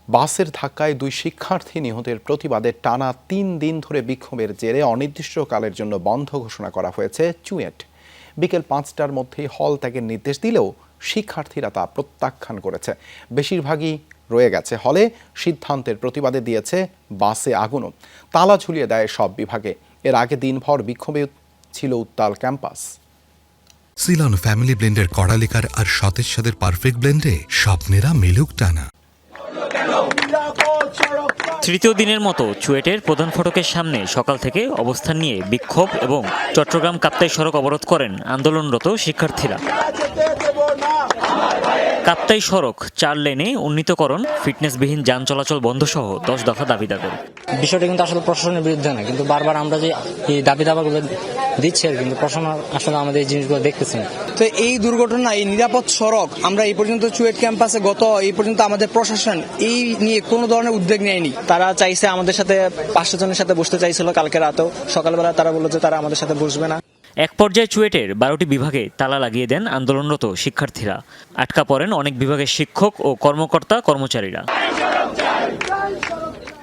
বাসের ধাক্কায় দুই শিক্ষার্থী নিহতের প্রতিবাদে টানা ৩ দিন ধরে বিক্ষোভের জেরে অনির্দিষ্টকালের জন্য বন্ধ ঘোষণা করা হয়েছে চুয়েট। বিকেল ৫টার মধ্যেই হল ত্যাগের নির্দেশ দিলেও শিক্ষার্থীরা তা প্রত্যাখ্যান করেছে। বেশিরভাগই রয়ে গেছে হলে। সিদ্ধান্তের প্রতিবাদে দিয়েছে বাসে আগুনও। তালা ঝুলিয়ে দেয় সব বিভাগে। এর আগে দিনভর বিক্ষোভে ছিল উত্তাল ক্যাম্পাস। সিলন ফ্যামিলি ব্লেন্ডের কড়ালিকার আর সতেজ স্বাদের পারফেক্ট ব্লেন্ডে স্বপ্নেরা মেলুক টানা। তৃতীয় দিনের মতো চুয়েটের প্রধান ফটকের সামনে সকাল থেকে অবস্থান নিয়ে বিক্ষোভ এবং চট্টগ্রাম কাপ্তাই সড়ক অবরোধ করেন আন্দোলনরত শিক্ষার্থীরা। কাপ্তাই সড়ক 4 লেনে উন্নীতকরণ, ফিটনেসবিহীন যান চলাচল বন্ধ সহ 10 দফা দাবি দাবি। বিষয়টা কিন্তু আসলে প্রশাসনের বিরুদ্ধে না, কিন্তু বারবার আমরা যে এই দাবি দাবাগুলো দিচ্ছি আর কিন্তু প্রশাসন আসলে আমাদের এই জিনিসগুলো দেখতেছে না। তো এই দুর্ঘটনা, এই নিরাপদ সড়ক আমরা এই পর্যন্ত চুয়েট ক্যাম্পাসে এই পর্যন্ত আমাদের প্রশাসন এই নিয়ে কোনো ধরনের উদ্যোগ নেয়নি। তারা চাইছে আমাদের সাথে 500 জনের সাথে বসতে চাইছিল কালকে রাতেও, সকালবেলা তারা বললো যে তারা আমাদের সাথে বসবে না। এক পর্যায়ে চুয়েটের 12টি বিভাগে তালা লাগিয়ে দেন আন্দোলনরত শিক্ষার্থীরা। আটকা পড়েন অনেক বিভাগের শিক্ষক ও কর্মচারীরা।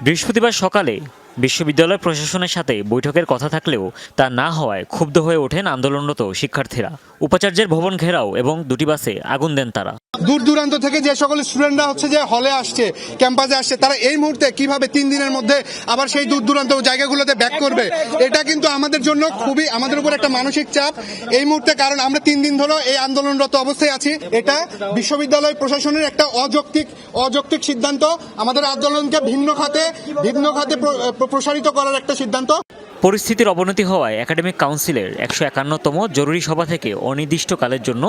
বৃহস্পতিবার সকালে বিশ্ববিদ্যালয় প্রশাসনের সাথে বৈঠকের কথা থাকলেও তা না হওয়ায় ক্ষুব্ধ হয়ে ওঠেন আন্দোলনরত শিক্ষার্থীরা। উপাচার্যের ভবন ঘেরাও এবং 2টি বাসে আগুন দেন তারা। দূর দূরান্ত থেকে যে সকল স্টুডেন্টরা যে হলে আসছে, ক্যাম্পাসে আসছে, তারা এই মুহূর্তে কিভাবে 3 দিনের মধ্যে আবার সেই দূর দূরান্ত জায়গাগুলোতে ব্যাক করবে, এটা কিন্তু আমাদের জন্য খুবই আমাদের উপর একটা মানসিক চাপ এই মুহূর্তে। কারণ আমরা 3 দিন ধরে এই আন্দোলনরত অবস্থায় আছি। এটা বিশ্ববিদ্যালয় প্রশাসনের একটা অযৌক্তিক সিদ্ধান্ত, আমাদের আন্দোলনকে ভিন্ন খাতে প্রসারিত করার একটা সিদ্ধান্ত। পরিস্থিতির অবনতি হওয়ায় একাডেমিক কাউন্সিলের 151তম জরুরি সভা থেকে অনির্দিষ্টকালের জন্য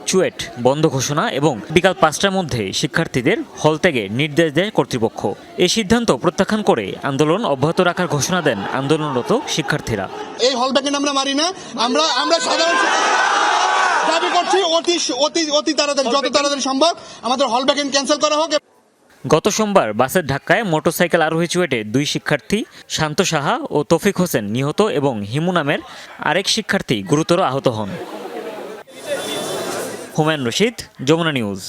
চুয়েট বন্ধ ঘোষণা এবং বিকাল 5টার মধ্যে শিক্ষার্থীদের হল ত্যাগের নির্দেশ দেয় কর্তৃপক্ষ। এই সিদ্ধান্ত প্রত্যাখ্যান করে আন্দোলন অব্যাহত রাখার ঘোষণা দেন আন্দোলনরত শিক্ষার্থীরা। এই হল ব্যাকেন্ড আমরা মারি না, আমরা সাধারণ দাবি করছি অতি তাড়াতাড়ি, যত তাড়াতাড়ি সম্ভব আমাদের হল ব্যাকেন্ড ক্যান্সেল করা হোক। গত সোমবার বাসের ধাক্কায় মোটরসাইকেল আরোহী চুয়েটে 2 শিক্ষার্থী শান্ত সাহা ও তৌফিক হোসেন নিহত এবং হিমু নামের আরেক শিক্ষার্থী গুরুতর আহত হন। হুমায়ুন রশিদ, যমুনা নিউজ।